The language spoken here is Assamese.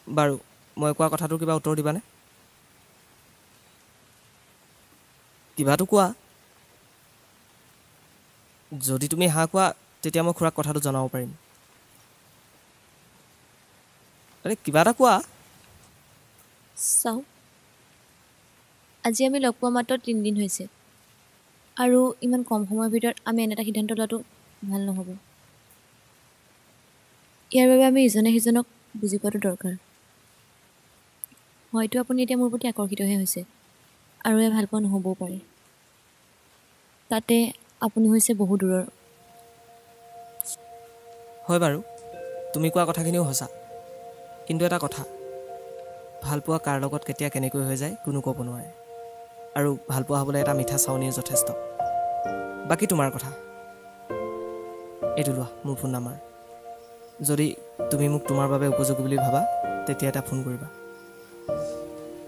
বাৰু মই কোৱা কথাটো কিবা উত্তৰ দিবানে? কিবাটো কোৱা। যদি তুমি হাঁ কোৱা তেতিয়া মই খুৰাক কথাটো জনাব পাৰিম। আৰে কিবা এটা কোৱা। চাওক, আজি আমি লগ পোৱা মাত্ৰ 3 দিন হৈছে আৰু ইমান কম সময়ৰ ভিতৰত আমি এনে এটা সিদ্ধান্ত লোৱাটো ভাল নহ'ব। ইয়াৰ বাবে আমি ইজনে সিজনক বুজি পোৱাটো দৰকাৰ। হয়তো আপুনি এতিয়া মোৰ প্ৰতি আকৰ্ষিতহে হৈছে আৰু এয়া ভাল পোৱা নহ'বও পাৰে। তাতে আপুনি হৈছে বহু দূৰৰ। হয় বাৰু, তুমি কোৱা কথাখিনিও সঁচা। কিন্তু এটা কথা, ভালপোৱা কাৰ লগত কেতিয়া কেনেকৈ হৈ যায় কোনো ক'ব নোৱাৰে। আৰু ভালপোৱা হ'বলৈ এটা মিঠা চাউনিয়ে যথেষ্ট। বাকী তোমাৰ কথা। এইটো লোৱা মোৰ ফোন নাম্বাৰ। যদি তুমি মোক তোমাৰ বাবে উপযোগী বুলি ভাবা তেতিয়া এটা ফোন কৰিবা।